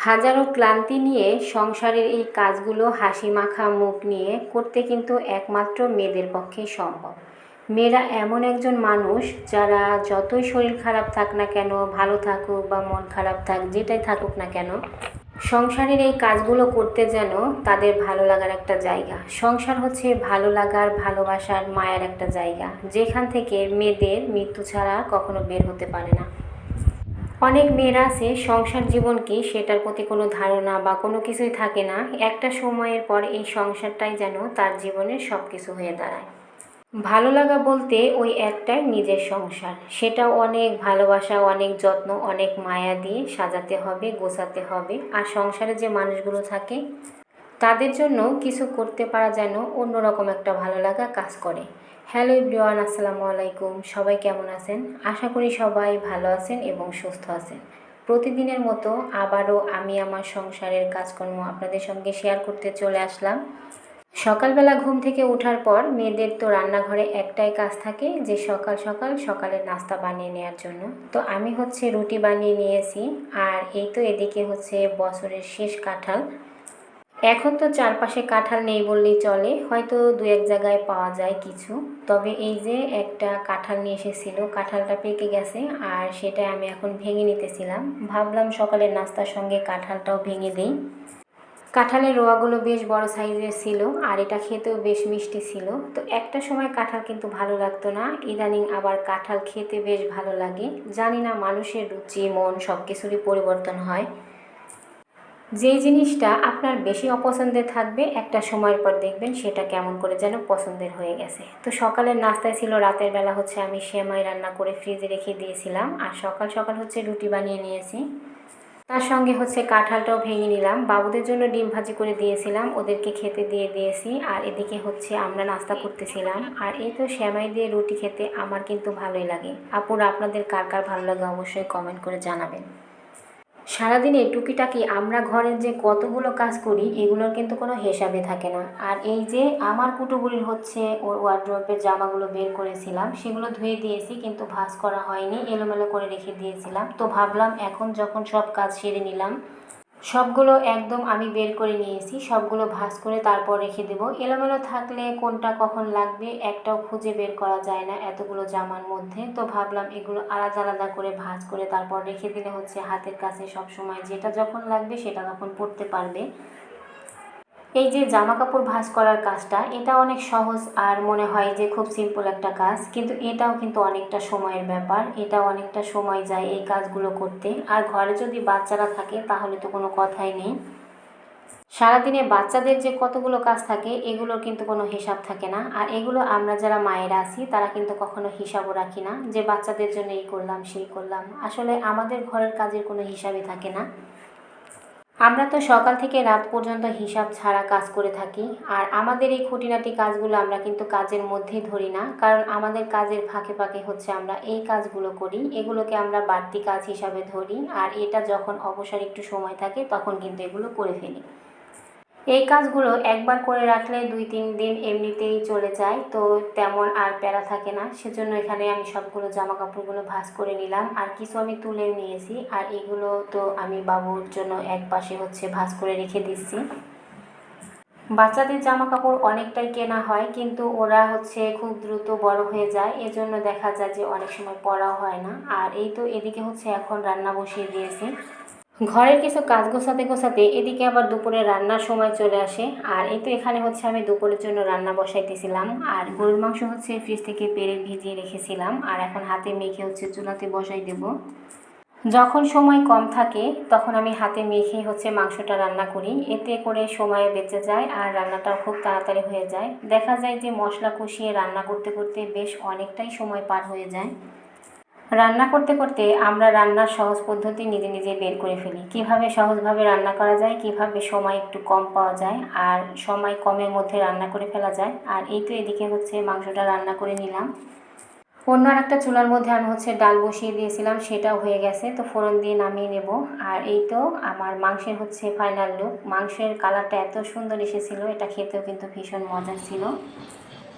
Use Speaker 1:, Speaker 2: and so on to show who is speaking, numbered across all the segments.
Speaker 1: হাজারো ক্লান্তি নিয়ে সংসারের এই কাজগুলো হাসি মাখা মুখ নিয়ে করতে কিন্তু একমাত্র মেয়েদের পক্ষেই সম্ভব। মেয়েরা এমন একজন মানুষ যারা যতই শরীর খারাপ থাক না কেন, ভালো থাকুক বা মন খারাপ থাক, যেটাই থাকুক না কেন, সংসারের এই কাজগুলো করতে যেন তাদের ভালো লাগার একটা জায়গা। সংসার হচ্ছে ভালো লাগার, ভালোবাসার, মায়ের একটা জায়গা, যেখান থেকে মেয়েদের মৃত্যু ছাড়া কখনো বের হতে পারে না। অনেক মেয়েরা আছে সংসার জীবন কি সেটার প্রতি কোনো ধারণা বা কোনো কিছুই থাকে না। একটা সময়ের পর এই সংসারটাই যেন তার জীবনের সব কিছু হয়ে দাঁড়ায়। ভালো লাগা বলতে ওই একটাই, নিজের সংসার। সেটাও অনেক ভালোবাসা, অনেক যত্ন, অনেক মায়া দিয়ে সাজাতে হবে, গোছাতে হবে। আর সংসারে যে মানুষগুলো থাকে তাদের জন্য কিছু করতে পারা যেন অন্যরকম একটা ভালো লাগা কাজ করে। হ্যালো এভরিওয়ান, আসসালামু আলাইকুম। সবাই কেমন আছেন? আশা করি সবাই ভালো আছেন এবং সুস্থ আছেন। প্রতিদিনের মতো আবারও আমি আমার সংসারের কাজকর্ম আপনাদের সঙ্গে শেয়ার করতে চলে আসলাম। সকালবেলা ঘুম থেকে ওঠার পর মেয়েদের তো রান্নাঘরে একটাই কাজ থাকে, যে সকাল সকাল সকালের নাস্তা বানিয়ে নেওয়ার জন্য। তো আমি হচ্ছে রুটি বানিয়ে নিয়েছি। আর এই তো এদিকে হচ্ছে বছরের শেষ কাঁঠাল। এখন তো চারপাশে কাঁঠাল নেই বললেই চলে, হয়তো দু এক জায়গায় পাওয়া যায় কিছু। তবে এই যে একটা কাঁঠাল নিয়ে এসেছিল, কাঁঠালটা পেকে গেছে আর সেটা আমি এখন ভেঙে নিতেছিলাম। ভাবলাম সকালের নাস্তার সঙ্গে কাঁঠালটাও ভেঙে দিই। কাঁঠালের রোয়াগুলো বেশ বড় সাইজের ছিল আর এটা খেতেও বেশ মিষ্টি ছিল। তো একটা সময় কাঁঠাল কিন্তু ভালো লাগতো না, ইদানিং আবার কাঁঠাল খেতে বেশ ভালো লাগে। জানি না, মানুষের রুচি মন সব কিছুরই পরিবর্তন হয়। যেই জিনিসটা আপনার বেশি অপছন্দের থাকবে, একটা সময়ের পর দেখবেন সেটা কেমন করে যেন পছন্দের হয়ে গেছে। তো সকালের নাস্তায় ছিল, রাতের বেলা হচ্ছে আমি সেমাই রান্না করে ফ্রিজে রেখে দিয়েছিলাম। আর সকাল সকাল হচ্ছে রুটি বানিয়ে নিয়েছি। তার সঙ্গে হচ্ছে কাঁঠালটাও ভেঙে নিলাম। বাবুদের জন্য ডিম ভাজি করে দিয়েছিলাম, ওদেরকে খেতে দিয়ে দিয়েছি। আর এদিকে হচ্ছে আমরা নাস্তা করতেছিলাম। আর এই তো সেমাই দিয়ে রুটি খেতে আমার কিন্তু ভালোই লাগে। আপুরা, আপনাদের কার কার ভালো লাগে অবশ্যই কমেন্ট করে জানাবেন। সারাদিনে টুকিটাকি আমরা ঘরের যে কতগুলো কাজ করি, এগুলোর কিন্তু কোনো হিসাবে থাকে না। আর এই যে আমার কুটুবুলির হচ্ছে ওর ওয়ার্ড্রোবের জামাগুলো বের করেছিলাম, সেগুলো ধুয়ে দিয়েছি কিন্তু ভাঁজ করা হয়নি, এলোমেলো করে রেখে দিয়েছিলাম। তো ভাবলাম এখন যখন সব কাজ সেরে নিলাম, সবগুলো একদম আমি বের করে নিয়েছি, সবগুলো ভাঁজ করে তারপর রেখে দেব। এলোমেলো থাকলে কোনটা কখন লাগবে একটাও খুঁজে বের করা যায় না এতগুলো জামার মধ্যে। তো ভাবলাম এগুলো আলাদা আলাদা করে ভাঁজ করে তারপর রেখে দিলে হচ্ছে হাতের কাছে সব সময় যেটা যখন লাগবে সেটা তখন পরতে পারবে। এই যে জামা কাপড় ভাঁজ করার কাজটা, এটা অনেক সহজ আর মনে হয় যে খুব সিম্পল একটা কাজ, কিন্তু এটাও কিন্তু অনেকটা সময়ের ব্যাপার। এটাও অনেকটা সময় যায় এই কাজগুলো করতে। আর ঘরে যদি বাচ্চারা থাকে তাহলে তো কোনো কথাই নেই। সারাদিনে বাচ্চাদের যে কতগুলো কাজ থাকে এগুলোর কিন্তু কোনো হিসাব থাকে না। আর এগুলো আমরা যারা মায়েরা আছি তারা কিন্তু কখনো হিসাবও রাখি না, যে বাচ্চাদের জন্য এই করলাম সেই করলাম। আসলে আমাদের ঘরের কাজের কোনো হিসাবই থাকে না। আমরা তো সকাল থেকে রাত পর্যন্ত হিসাব ছাড়া কাজ করে থাকি। আর আমাদের এই খুঁটিনাটি কাজগুলো আমরা কিন্তু কাজের মধ্যেই ধরি না, কারণ আমাদের কাজের ফাঁকে ফাঁকে হচ্ছে আমরা এই কাজগুলো করি। এগুলোকে আমরা বাড়তি কাজ হিসাবে ধরি। আর এটা যখন অবসর একটু সময় থাকে তখন কিন্তু এগুলো করে ফেলি। এই কাজগুলো একবার করে রাখলে 2-3 দিন এমনিতেই চলে যায়, তো তেমন আর প্যারা থাকে না। সেজন্য এখানে আমি সবগুলো জামা কাপড়গুলো ভাঁজ করে নিলাম, আর কিছু আমি তুলেও নিয়েছি। আর এগুলো তো আমি বাবুর জন্য এক পাশে হচ্ছে ভাঁজ করে রেখে দিচ্ছি। বাচ্চাদের জামা কাপড় অনেকটাই কেনা হয়, কিন্তু ওরা হচ্ছে খুব দ্রুত বড় হয়ে যায়, এজন্য দেখা যায় যে অনেক সময় পরাও হয় না। আর এই তো এদিকে হচ্ছে এখন রান্না বসিয়ে দিয়েছি। ঘরের কিছু কাজ গোছাতে গোছাতে এদিকে আবার দুপুরে রান্নার সময় চলে আসে। আর এই তো এখানে হচ্ছে আমি দুপুরের জন্য রান্না বসাইতেছিলাম। আর গরুর মাংস হচ্ছে ফ্রিজ থেকে পেরে ভিজিয়ে রেখেছিলাম, আর এখন হাতে মেখে হচ্ছে চুলাতে বসাই দেব। যখন সময় কম থাকে তখন আমি হাতে মেখে হচ্ছে মাংসটা রান্না করি, এতে করে সময় বেঁচে যায় আর রান্নাটাও খুব তাড়াতাড়ি হয়ে যায়। দেখা যায় যে মশলা কষিয়ে রান্না করতে করতে বেশ অনেকটাই সময় পার হয়ে যায়। রান্না করতে করতে আমরা রান্নার সহজ পদ্ধতি নিজে নিজে বের করে ফেলি, কিভাবে সহজভাবে রান্না করা যায়, কিভাবে সময় একটু কম পাওয়া যায় আর সময় কমের মধ্যে রান্না করে ফেলা যায়। আর এই তো এদিকে হচ্ছে মাংসটা রান্না করে নিলাম। অন্য আর একটা চুলার মধ্যে আমি হচ্ছে ডাল বসিয়ে দিয়েছিলাম, সেটাও হয়ে গেছে। তো ফোড়ন দিয়ে নামিয়ে নেব। আর এই তো আমার মাংসের হচ্ছে ফাইনাল লুক। মাংসের কালারটা এত সুন্দর এসেছিল, এটা খেতেও কিন্তু ভীষণ মজার ছিল।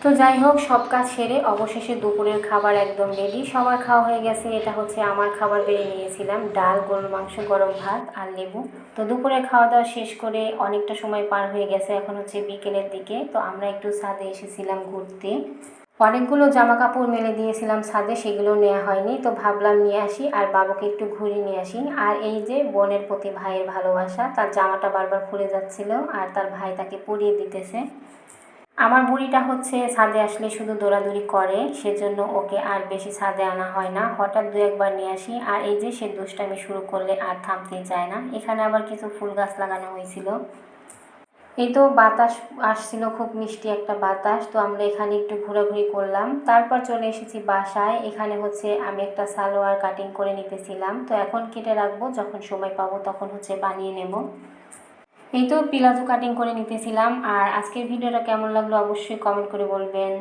Speaker 1: তো যাই হোক, সব কাজ সেরে অবশেষে দুপুরের খাবার একদম রেডি, সবার খাওয়া হয়ে গেছে। এটা হচ্ছে আমার খাবার, বেড়ে নিয়েছিলাম ডাল, গরুর মাংস, গরম ভাত আর লেবু। তো দুপুরে খাওয়া দাওয়া শেষ করে অনেকটা সময় পার হয়ে গেছে, এখন হচ্ছে বিকেলের দিকে। তো আমরা একটু ছাদে এসেছিলাম ঘুরতে। অনেকগুলো জামা কাপড় মেলে দিয়েছিলাম ছাদে, সেগুলো নেওয়া হয়নি, তো ভাবলাম নিয়ে আসি আর বাবুকে একটু ঘুরিয়ে নিয়ে আসি। আর এই যে বোনের প্রতি ভাইয়ের ভালোবাসা, তার জামাটা বারবার খুলে যাচ্ছিল আর তার ভাই তাকে পরিয়ে দিতেছে। আমার বুড়িটা হচ্ছে ছাদে আসলে শুধু দৌড়াদৌড়ি করে, সেজন্য ওকে আর বেশি ছাদে আনা হয় না, হঠাৎ দু একবার নিয়ে আসি। আর এই যে সে দুষ্টামি শুরু করলে আর থামতেই চায় না। এখানে আবার কিছু ফুল গাছ লাগানো হয়েছিল। এই তো বাতাস আসছিল, খুব মিষ্টি একটা বাতাস। তো আমরা এখানে একটু ঘোরাঘুরি করলাম, তারপর চলে এসেছি বাসায়। এখানে হচ্ছে আমি একটা সালোয়ার কাটিং করে নিতেছিলাম, তো এখন কেটে রাখবো, যখন সময় পাবো তখন হচ্ছে বানিয়ে নেব। এই তো প্লাজো কাটিং করে নিতেছিলাম। আর আজকের ভিডিওটা কেমন লাগলো অবশ্যই কমেন্ট করে বলবেন।